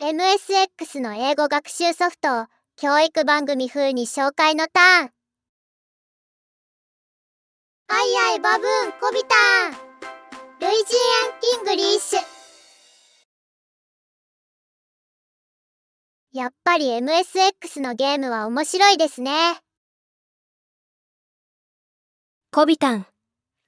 MSX の英語学習ソフトを教育番組風に紹介のターン。アイアイバブーンコビタンルイジーアン・イングリッシュ。やっぱり MSX のゲームは面白いですね。コビタン、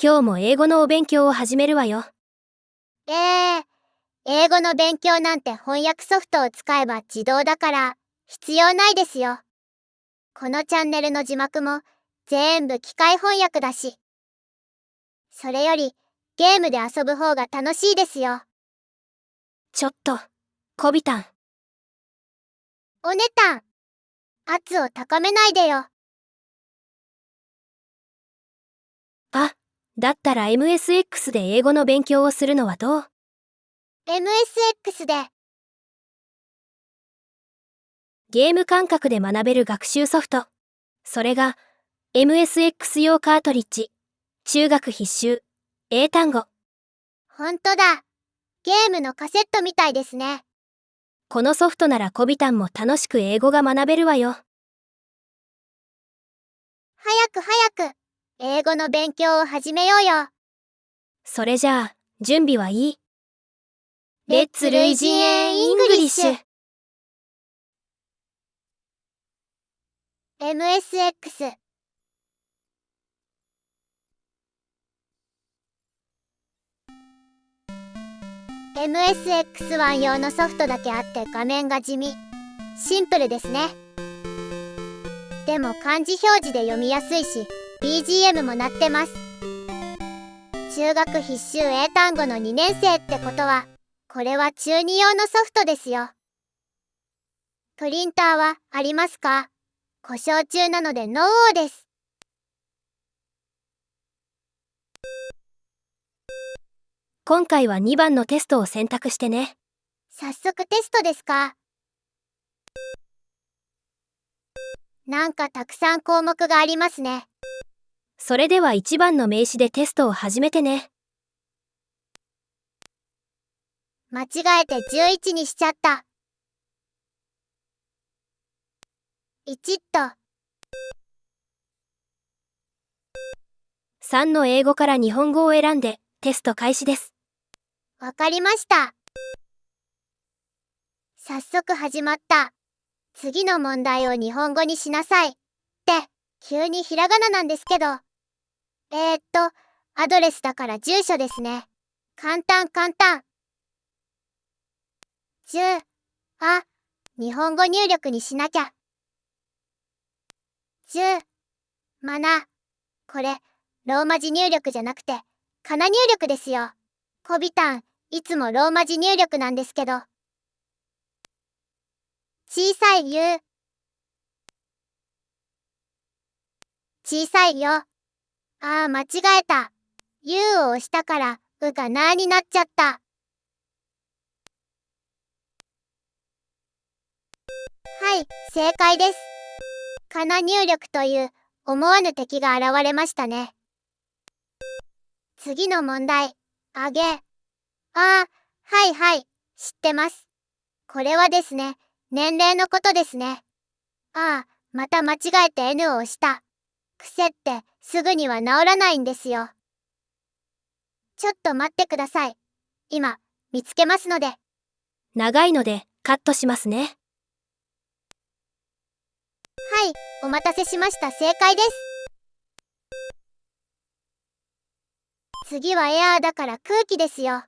今日も英語のお勉強を始めるわよ。英語の勉強なんて翻訳ソフトを使えば自動だから必要ないですよ。このチャンネルの字幕も全部機械翻訳だし。それよりゲームで遊ぶ方が楽しいですよ。ちょっと、コビタン。おねたん、圧を高めないでよ。あ、だったら MSX で英語の勉強をするのはどう？ MSX でゲーム感覚で学べる学習ソフト。それが MSX 用カートリッジ。中学必修。英単語。ほんとだ。ゲームのカセットみたいですね。このソフトならコビタンも楽しく英語が学べるわよ。早く英語の勉強を始めようよ。それじゃあ、準備はいい？レッツ類人猿イングリッシュ。MSX MSX1 用のソフトだけあって画面が地味。シンプルですね。でも漢字表示で読みやすいし BGM も鳴ってます。中学必修英単語の2年生ってことはこれは中2用のソフトですよ。プリンターはありますか？故障中なのでノーオーです。今回は2番のテストを選択してね。早速テストですか？なんかたくさん項目がありますね。それでは1番の名詞でテストを始めてね。間違えて11にしちゃった。1と3の英語から日本語を選んでテスト開始です。わかりました。早速始まった。次の問題を日本語にしなさい。って、急にひらがななんですけど。アドレスだから住所ですね。簡単。日本語入力にしなきゃ。これ、ローマ字入力じゃなくて、かな入力ですよ。コビタン、いつもローマ字入力なんですけど。小さい U。小さいよ。間違えた。U を押したから、うがなーになっちゃった。はい、正解です。かな入力という思わぬ敵が現れましたね。次の問題。はい、知ってます。これはですね、年齢のことですね。また間違えて N を押した。癖ってすぐには治らないんですよ。ちょっと待ってください。今、見つけますので。長いのでカットしますね。はい、お待たせしました。正解です。次はエアーだから空気ですよ。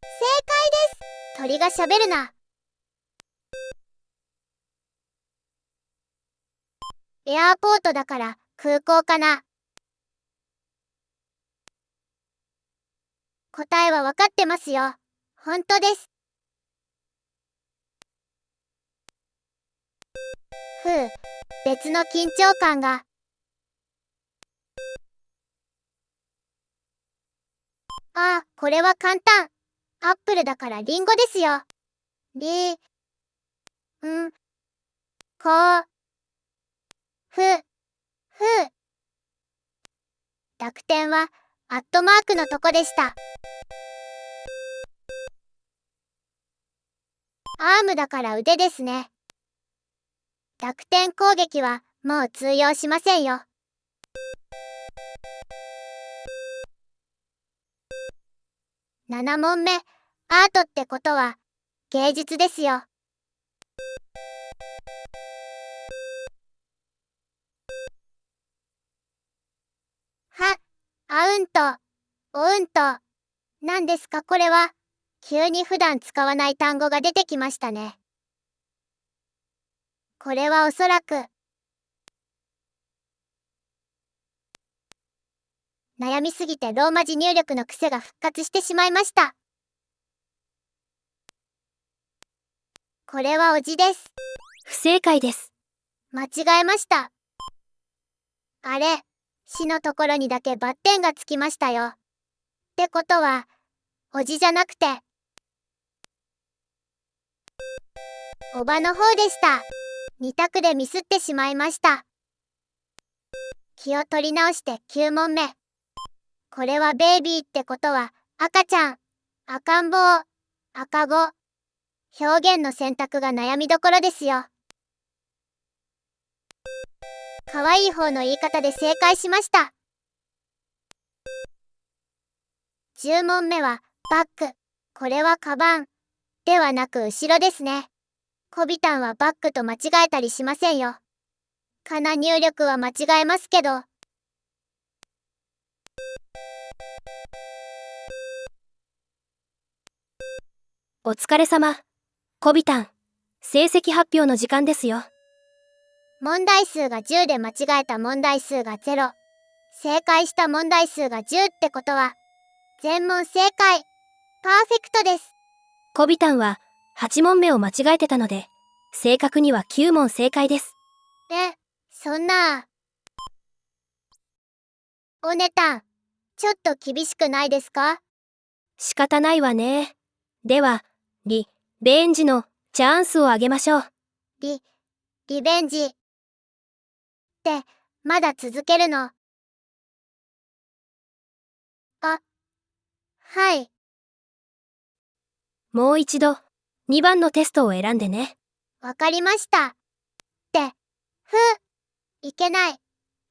正解です。鳥がしゃべるな。エアーポートだから空港かな。答えはわかってますよ。本当です。別の緊張感が。これは簡単。アップルだからリンゴですよ。濁点はアットマークのとこでした。アームだから腕ですね。濁点攻撃はもう通用しませんよ。7問目、アートってことは芸術ですよ。は、あうんと、おうんと、何ですかこれは。急に普段使わない単語が出てきましたね。これはおそらく、悩みすぎてローマ字入力の癖が復活してしまいました。これはおじです。不正解です。間違えました。あれ、しのところにだけバッテンがつきましたよ。ってことは、おじじゃなくて、おばの方でした。2択でミスってしまいました。気を取り直して9問目。これはベイビーってことは赤ちゃん、赤ん坊、赤子。表現の選択が悩みどころですよ。可愛い方の言い方で正解しました。10問目はバッグ。これはカバンではなく後ろですね。コビタンはバッグと間違えたりしませんよ。かな入力は間違えますけど。お疲れ様。コビタン、成績発表の時間ですよ。問題数が10で間違えた問題数が0。正解した問題数が10ってことは、全問正解。パーフェクトです。コビタンは8問目を間違えてたので、正確には9問正解です。そんな。おねたん、ちょっと厳しくないですか？仕方ないわね。では、リベンジのチャンスをあげましょう。リベンジ。って、まだ続けるの？はい。もう一度、2番のテストを選んでね。わかりました。いけない。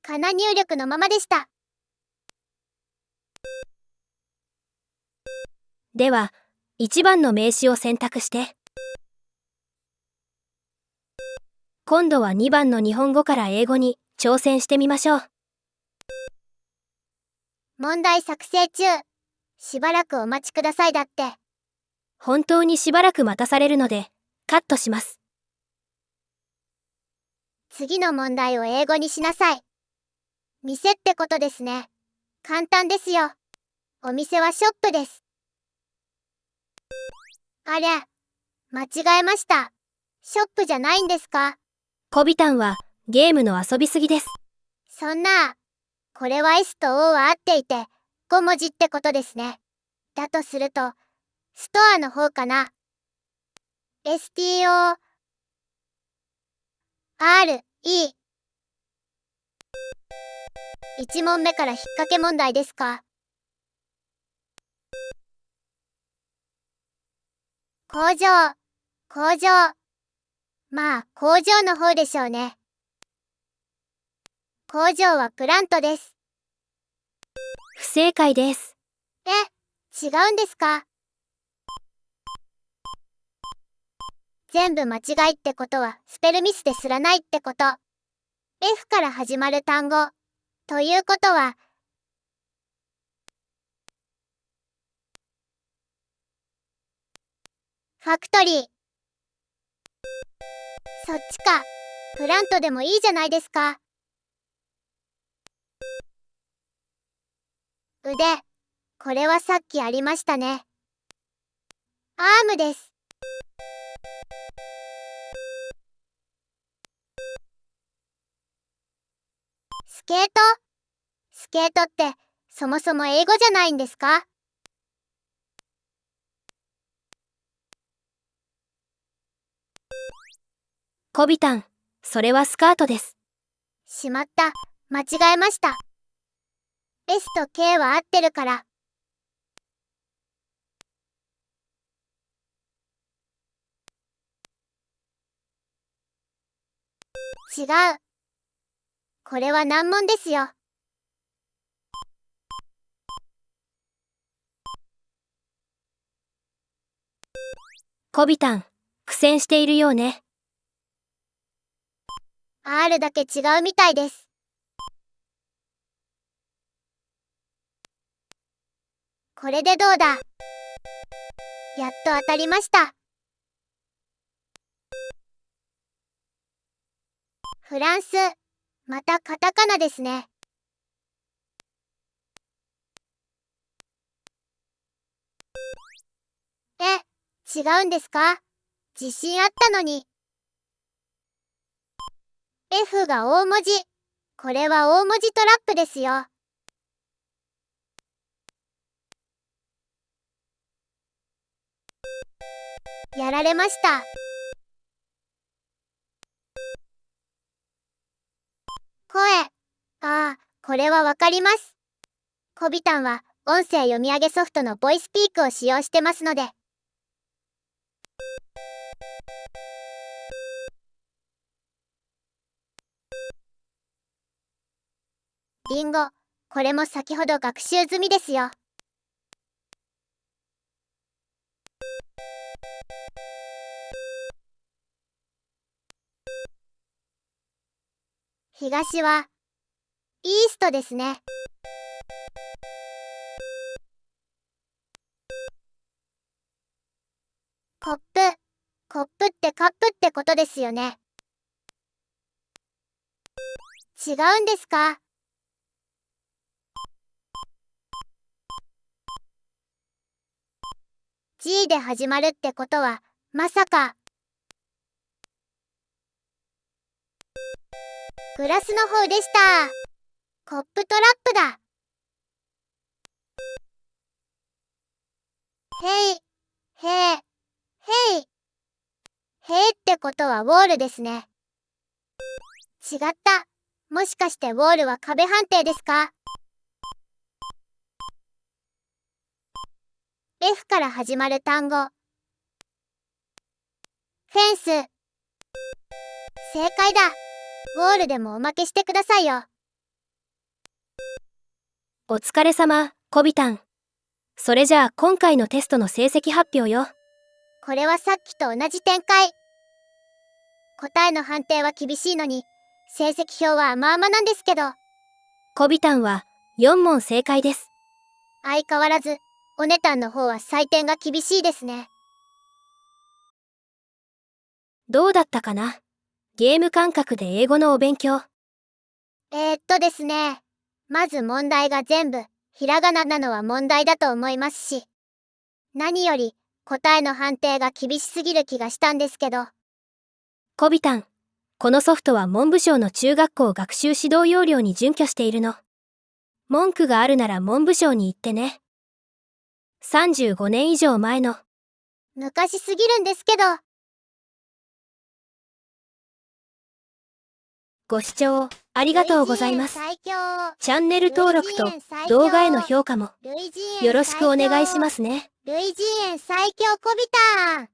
かな入力のままでした。では、1番の名詞を選択して。今度は2番の日本語から英語に挑戦してみましょう。問題作成中。しばらくお待ちくださいだって。本当にしばらく待たされるので、カットします。次の問題を英語にしなさい。店ってことですね。簡単ですよ。お店はショップです。あれ、間違えました。ショップじゃないんですか？コビタンはゲームの遊びすぎです。そんな。これは S と O は合っていて5文字ってことですね。だとすると、ストアの方かな。STORE。1問目から引っ掛け問題ですか？工場。まあ、工場の方でしょうね。工場はプラントです。不正解です。違うんですか？全部間違いってことはスペルミスですらないってこと。F から始まる単語。ということは、ファクトリー。そっちか。プラントでもいいじゃないですか。腕。これはさっきありましたね。アームです。スケート？スケートってそもそも英語じゃないんですか？コビタン、それはスカートです。しまった。間違えました。S と K は合ってるから。違う。これは難問ですよ。コビタン、苦戦しているようね。R だけ違うみたいです。これでどうだ。やっと当たりました。フランス、またカタカナですね。違うんですか？自信あったのに。F が大文字。これは大文字トラップですよ。やられました。声。これはわかります。コビタンは音声読み上げソフトのボイスピークを使用してますので。リンゴ、これも先ほど学習済みですよ。東はイーストですね。コップ。コップってカップってことですよね。違うんですか？G で始まるってことは、まさか。グラスの方でした。コップトラップだ。へい、へい、へい。へいってことはウォールですね。違った。もしかしてウォールは壁判定ですか？ F から始まる単語。フェンス。正解だ。ウォールでもおまけしてくださいよ。お疲れ様、コビタン。それじゃあ今回のテストの成績発表よ。これはさっきと同じ展開。答えの判定は厳しいのに、成績表は甘々なんですけど。コビタンは4問正解です。相変わらず、おねたんの方は採点が厳しいですね。どうだったかな？ゲーム感覚で英語のお勉強。ですね。まず問題が全部、ひらがななのは問題だと思いますし。何より、答えの判定が厳しすぎる気がしたんですけど。コビタン、このソフトは文部省の中学校学習指導要領に準拠しているの。文句があるなら文部省に行ってね。35年以上前の。昔すぎるんですけど。ご視聴ありがとうございます。最強。チャンネル登録と動画への評価もよろしくお願いしますね。類人猿最強コビタン。